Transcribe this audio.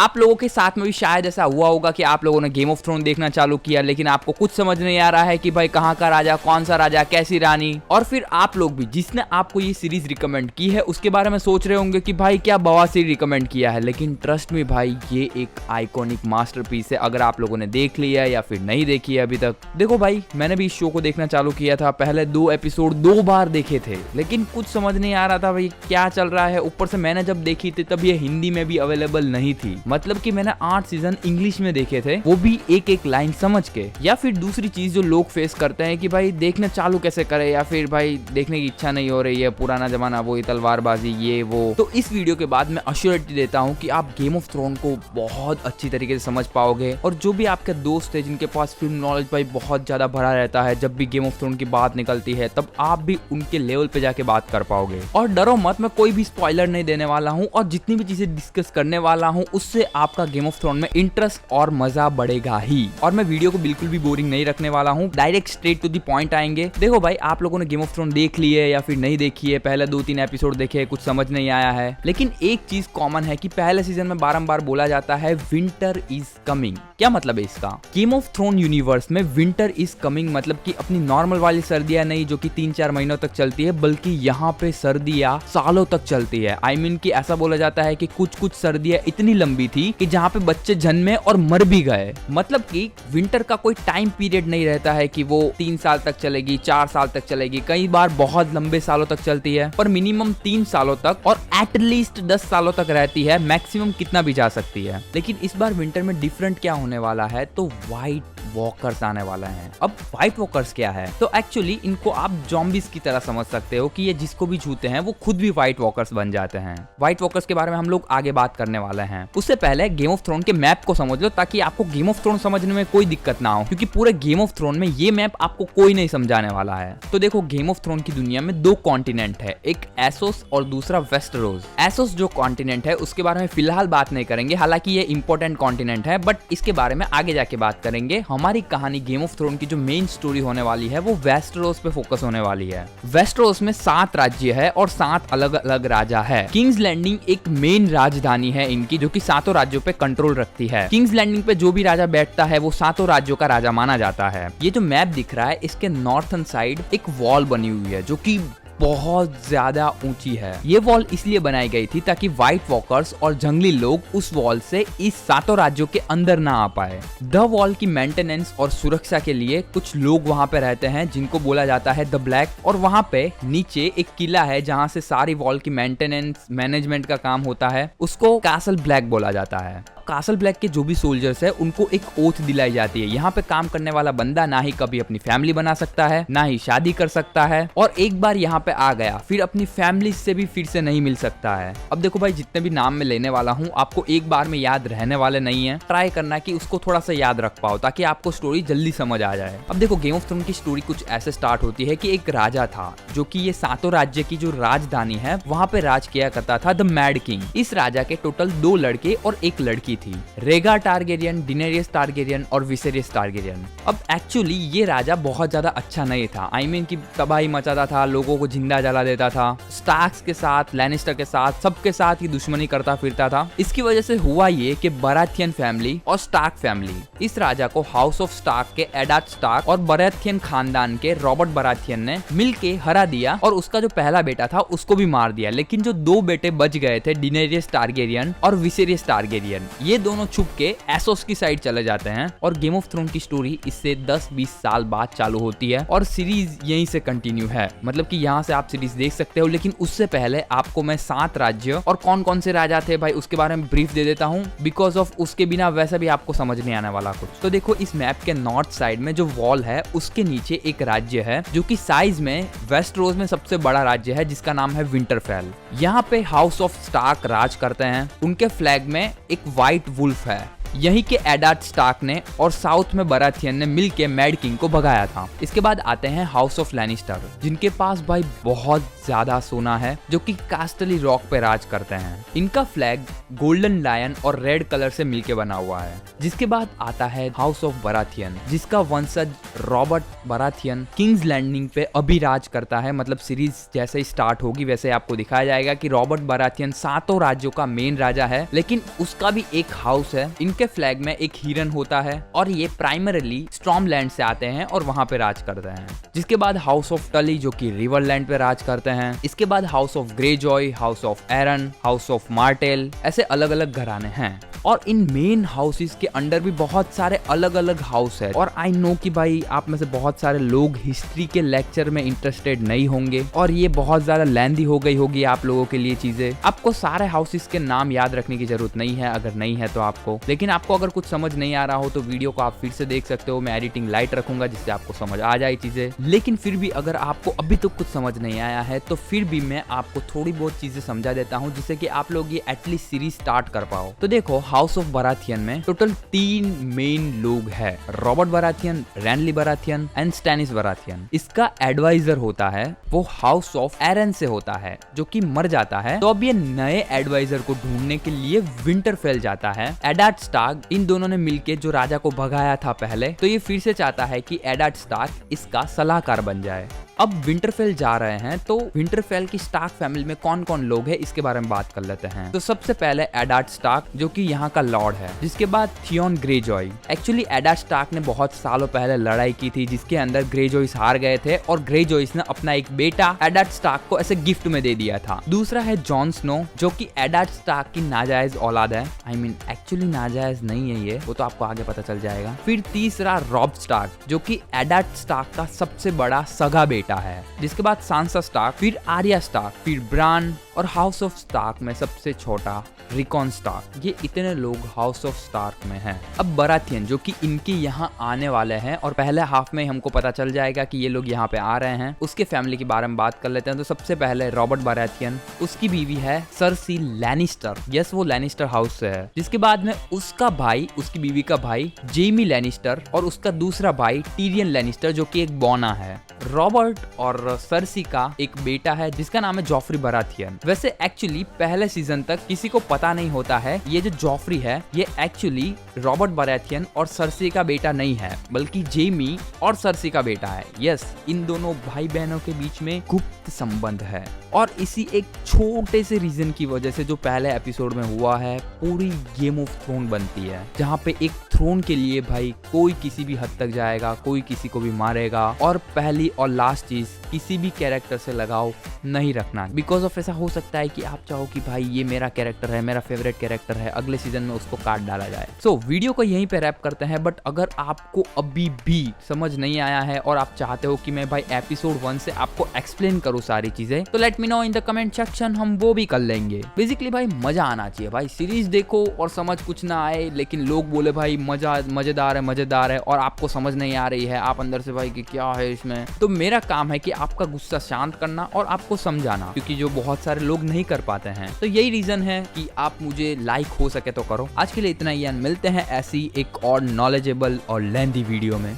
आप लोगों के साथ में भी शायद ऐसा हुआ होगा कि आप लोगों ने गेम ऑफ थ्रोन देखना चालू किया, लेकिन आपको कुछ समझ नहीं आ रहा है कि भाई कहाँ का राजा, कौन सा राजा, कैसी रानी। और फिर आप लोग भी जिसने आपको ये सीरीज रिकमेंड की है उसके बारे में सोच रहे होंगे कि भाई क्या बवासीर रिकमेंड किया है। लेकिन ट्रस्ट मी भाई, ये एक आइकॉनिक मास्टरपीस है। अगर आप लोगों ने देख लिया है या फिर नहीं देखी है अभी तक, देखो भाई मैंने भी इस शो को देखना चालू किया था। पहले 2 एपिसोड 2 बार देखे थे, लेकिन कुछ समझ नहीं आ रहा था भाई क्या चल रहा है। ऊपर से मैंने जब देखी थी तब ये हिंदी में भी अवेलेबल नहीं थी। मतलब कि मैंने 8 सीजन इंग्लिश में देखे थे, वो भी एक एक लाइन समझ के। या फिर दूसरी चीज जो लोग फेस करते हैं कि भाई देखना चालू कैसे करे, या फिर भाई देखने की इच्छा नहीं हो रही है, पुराना जमाना, वो तलवारबाजी ये वो। तो इस वीडियो के बाद मैं अश्योरिटी देता हूँ कि आप गेम ऑफ थ्रोन को बहुत अच्छी तरीके से समझ पाओगे। और जो भी आपके दोस्त है जिनके पास फिल्म नॉलेज भाई बहुत ज्यादा भरा रहता है, जब भी गेम ऑफ थ्रोन की बात निकलती है तब आप भी उनके लेवल पे जाके बात कर पाओगे। और डरो मत, मैं कोई भी स्पॉइलर नहीं देने वाला हूँ, और जितनी भी चीजें डिस्कस करने वाला हूँ उससे आपका गेम ऑफ थ्रोन में इंटरेस्ट और मजा बढ़ेगा ही। और मैं वीडियो को बिल्कुल भी बोरिंग नहीं रखने वाला हूँ, direct straight to the point आएंगे। देखो भाई, आप लोगों ने गेम ऑफ थ्रोन देख ली है या फिर नहीं देखी है, पहले 2-3 एपिसोड देखे, कुछ समझ नहीं आया है, लेकिन एक चीज कॉमन है कि पहले सीजन में बारंबार बोला जाता है विंटर इज कमिंग। क्या मतलब है इसका? गेम ऑफ थ्रोन यूनिवर्स में विंटर इज कमिंग मतलब कि अपनी नॉर्मल वाली सर्दियां नहीं जो कि 3-4 महीनों तक चलती है, बल्कि यहाँ पे सर्दियां सालों तक चलती है। आई मीन कि ऐसा बोला जाता है कि कुछ कुछ सर्दियां इतनी लंबी थी कि जहाँ पे बच्चे जन्मे और मर भी गए। मतलब कि विंटर का कोई टाइम पीरियड नहीं रहता है कि वो 3 साल तक चलेगी, 4 साल तक चलेगी, कई बार बहुत लंबे सालों तक चलती है, पर मिनिमम 3 सालों तक और एटलीस्ट 10 सालों तक रहती है, मैक्सिमम कितना भी जा सकती है। लेकिन इस बार विंटर में डिफरेंट क्या होने वाला है, तो व्हाइट वॉकर्स आने वाला है। अब व्हाइट वॉकर्स क्या है? तो एक्चुअली इनको आप जॉम्बीज की तरह समझ सकते हो कि ये जिसको भी छूते हैं वो खुद भी व्हाइट वॉकर्स बन जाते हैं। व्हाइट वॉकर्स के बारे में हम लोग आगे बात करने वाले हैं। उससे पहले गेम ऑफ थ्रोन के मैप को समझ लो, ताकि आपको गेम ऑफ थ्रोन समझने में कोई दिक्कत ना हो, क्योंकि पूरे गेम ऑफ थ्रोन में ये मैप आपको कोई नहीं समझाने वाला है। तो देखो, गेम ऑफ थ्रोन की दुनिया में 2 कॉन्टिनेंट है, एक एसोस और दूसरा वेस्टरोस। एसोस जो कॉन्टिनेंट है उसके बारे में फिलहाल बात नहीं करेंगे, हालांकि ये इंपॉर्टेंट कॉन्टिनेंट है, बट इसके बारे में आगे जाके बात करेंगे। हमारी कहानी गेम ऑफ थ्रोन की जो मेन स्टोरी होने वाली है वो वेस्टरोस पे फोकस होने वाली है। वेस्टरोस में 7 राज्य है और 7 अलग अलग राजा है। किंग्स लैंडिंग एक मेन राजधानी है इनकी, जो कि 7 राज्यों पे कंट्रोल रखती है। किंग्स लैंडिंग पे जो भी राजा बैठता है वो 7 राज्यों का राजा माना जाता है। ये जो मैप दिख रहा है, इसके नॉर्थन साइड एक वॉल बनी हुई है जो कि बहुत ज्यादा ऊंची है। ये वॉल इसलिए बनाई गई थी ताकि व्हाइट वॉकर्स और जंगली लोग उस वॉल से इस 7 राज्यों के अंदर ना आ पाए। द वॉल की मेंटेनेंस और सुरक्षा के लिए कुछ लोग वहां पे रहते हैं जिनको बोला जाता है द ब्लैक, और वहां पे नीचे एक किला है जहां से सारी वॉल की मेंटेनेंस मैनेजमेंट का काम होता है, उसको कैसल ब्लैक बोला जाता है। कैसल ब्लैक के जो भी सोल्जर्स है उनको एक ओथ दिलाई जाती है। यहाँ पे काम करने वाला बंदा ना ही कभी अपनी फैमिली बना सकता है, ना ही शादी कर सकता है, और एक बार यहाँ पे आ गया फिर अपनी फैमिली से भी फिर से नहीं मिल सकता है। अब देखो भाई, जितने भी नाम मैं लेने वाला हूँ आपको एक बार में याद रहने वाले नहीं है। ट्राई करना कि उसको थोड़ा सा याद रख पाओ ताकि आपको स्टोरी जल्दी समझ आ जाए। अब देखो, गेम ऑफ थ्रोन की स्टोरी कुछ ऐसे स्टार्ट होती है कि एक राजा था जो कि ये 7 राज्य की जो राजधानी है वहां पे राज किया करता था, द मैड किंग। इस राजा के टोटल 2 लड़के और 1 लड़की थी, रेगा टारगेरियन, डिनेरियस टारगेरियन और विसेरियस टारगेरियन। अब एक्चुअली ये राजा बहुत ज्यादा अच्छा नहीं था, आई मीन कि तबाही मचाता था, लोगों को जिंदा जला देता था, स्टार्क्स के साथ, लैनिस्टर के साथ, सबके साथ ही दुश्मनी करता फिरता था। इसकी वजह से हुआ ये कि बराथियन फैमिली और स्टार्क फैमिली इस राजा को हाउस ऑफ स्टार्क के एडाथ स्टार्क और बराथियन खानदान के रॉबर्ट बराथियन ने मिलके हरा दिया, और उसका जो पहला बेटा था उसको भी मार दिया। लेकिन जो 2 बेटे बच गए थे, डिनेरियस टारगेरियन और विसेरियस टारगेरियन, ये दोनों छुप के एसोस की साइड चले जाते हैं, और गेम ऑफ थ्रोन की स्टोरी इससे 10-20 साल बाद चालू होती है और सीरीज यहीं से कंटिन्यू है। मतलब कि यहाँ से आप सीरीज देख सकते हो, लेकिन उससे पहले आपको मैं 7 राज्य और कौन कौन से राजा थे भाई उसके बारे में ब्रीफ दे देता हूँ, बिकॉज ऑफ उसके बिना वैसे भी आपको समझ नहीं आने वाला कुछ। तो देखो, इस मैप के नॉर्थ साइड में जो वॉल है उसके नीचे एक राज्य है जो कि साइज में वेस्टरोस में सबसे बड़ा राज्य है, जिसका नाम है विंटरफेल। यहाँ पे हाउस ऑफ स्टार्क राज करते हैं। उनके फ्लैग में एक व्हाइट वुल्फ है। यहीं के एडार्ड स्टार्क ने और साउथ में बराथियन ने मिलके मैड किंग को भगाया था। इसके बाद आते हैं हाउस ऑफ लैनिस्टर, जिनके पास भाई बहुत ज्यादा सोना है, जो कि कास्टली रॉक पे राज करते हैं। इनका फ्लैग गोल्डन लायन और रेड कलर से मिलके बना हुआ है। जिसके बाद आता है हाउस ऑफ बराथियन, जिसका वंशज रॉबर्ट बराथियन किंग्स लैंडिंग पे अभी राज करता है। मतलब सीरीज जैसे ही स्टार्ट होगी वैसे आपको दिखाया जाएगा कि रॉबर्ट बराथियन 7 राज्यों का मेन राजा है, लेकिन उसका भी एक हाउस है। इनके फ्लैग में एक हिरन होता है और ये प्राइमरीली स्टॉर्मलैंड से आते हैं और वहां पे राज करते हैं। जिसके बाद हाउस ऑफ टली, जो कि रिवरलैंड पे राज करते हैं। इसके बाद house of Greyjoy, house of Arryn, house of Martell, ऐसे अलग अलग घराने हैं। और इन मेन हाउसेस के अंडर भी बहुत सारे अलग अलग हाउस है। और आई नो कि भाई आप में से बहुत सारे लोग हिस्ट्री के लेक्चर में इंटरेस्टेड नहीं होंगे और ये बहुत ज्यादा लेंदी हो गई होगी आप लोगों के लिए चीजें। आपको सारे हाउसेस के नाम याद रखने की जरूरत नहीं है, अगर नहीं है तो आपको। लेकिन आपको अगर कुछ समझ नहीं आ रहा हो तो वीडियो को आप फिर से देख सकते हो। मैं एडिटिंग लाइट रखूंगा जिससे आपको समझ आ जाए चीजें। लेकिन फिर भी अगर आपको अभी तक कुछ समझ नहीं आया है तो फिर भी मैं आपको थोड़ी बहुत चीजें समझा देता हूँ, जिससे कि आप लोग ये एटलीस्ट सीरीज स्टार्ट कर पाओ। तो देखो, हाउस ऑफ बराथियन में टोटल 3 मेन लोग हैं, Robert Baratheon, रैनली Baratheon and स्टैनिस Baratheon. इसका एडवाइजर होता है वो हाउस ऑफ एरन से होता है, जो कि मर जाता है। तो अब ये नए एडवाइजर को ढूंढने के लिए विंटरफेल जाता है। एडार्ड स्टार्क, इन दोनों ने मिलके जो राजा को भगाया था पहले, तो ये फिर से चाहता है कि एडार्ड स्टार्क इसका सलाहकार बन जाए। अब विंटरफेल जा रहे हैं, तो विंटरफेल की स्टार्क फैमिली में कौन कौन लोग हैं इसके बारे में बात कर लेते हैं। तो सबसे पहले एडार्ड स्टार्क, जो कि यहाँ का लॉर्ड है। जिसके बाद थियोन ग्रेजॉय। एक्चुअली एडार्ड स्टार्क ने बहुत सालों पहले लड़ाई की थी जिसके अंदर ग्रेजॉयस हार गए थे और ग्रेजॉयस ने अपना एक बेटा एडार्ड स्टार्क को ऐसे गिफ्ट में दे दिया था। दूसरा है जॉन स्नो, जो कि एडार्ड स्टार्क की नाजायज औलाद है। आई मीन एक्चुअली नाजायज नहीं है ये, वो तो आपको आगे पता चल जाएगा। फिर तीसरा रॉब स्टार्क, जो कि एडार्ड स्टार्क का सबसे बड़ा सगा बेटा है। जिसके बाद सांसा स्टार्क, फिर आर्या स्टार्क, फिर ब्रान, और हाउस ऑफ स्टार्क में सबसे छोटा रिकॉन स्टार्क। ये इतने लोग हाउस ऑफ स्टार्क में हैं। अब बराथियन, जो कि इनके यहाँ आने वाले हैं और पहले हाफ में हमको पता चल जाएगा कि ये लोग यहाँ पे आ रहे हैं, उसके फैमिली के बारे में बात कर लेते हैं। तो सबसे पहले रॉबर्ट बराथियन, उसकी बीवी है सर्सी लैनिस्टर। यस, वो लैनिस्टर हाउस से है। जिसके बाद में उसका भाई, उसकी बीवी का भाई जेमी लैनिस्टर, और उसका दूसरा भाई टीरियन लैनिस्टर, जो कि एक बौना है। रॉबर्ट और सर्सी का एक बेटा है जिसका नाम है जॉफ्री बराथियन। वैसे एक्चुअली पहले सीजन तक किसी को पता नहीं होता है ये जो जॉफ्री है ये एक्चुअली रॉबर्ट बराथियन और सर्सी का बेटा नहीं है, बल्कि जेमी और सर्सी का बेटा है। यस, इन दोनों भाई बहनों के बीच में गुप्त संबंध है और इसी एक छोटे से रीजन की वजह से जो पहले एपिसोड में हुआ है, पूरी गेम ऑफ थ्रोन बनती है, जहाँ पे एक थ्रोन के लिए भाई कोई किसी भी हद तक जाएगा, कोई किसी को भी मारेगा। और पहली और लास्ट चीज, किसी भी कैरेक्टर से लगाव नहीं रखना। बिकॉज ऑफ ऐसा हो सकता है कि आप चाहो कि भाई ये मेरा कैरेक्टर है, मेरा फेवरेट कैरेक्टर है, अगले सीजन में उसको काट डाला जाए। सो वीडियो को यहीं पे रैप करते हैं। बट अगर आपको अभी भी समझ नहीं आया है और आप चाहते हो कि मैं भाई एपिसोड 1 से आपको एक्सप्लेन करूँ सारी चीजें, तो let me know in the comment section, हम वो भी कर लेंगे। बेसिकली भाई मजा आना चाहिए भाई, सीरीज देखो और समझ कुछ ना आए, लेकिन लोग बोले भाई मजेदार है और आपको समझ नहीं आ रही है, आप अंदर से भाई कि क्या है इसमें। तो मेरा काम है कि आपका गुस्सा शांत करना और आपको समझाना, क्योंकि जो बहुत सारे लोग नहीं कर पाते हैं। तो यही रीजन है कि आप मुझे लाइक हो सके तो करो। आज के लिए इतना ही, मिलते हैं ऐसी एक और नॉलेजेबल और लेंथी वीडियो में।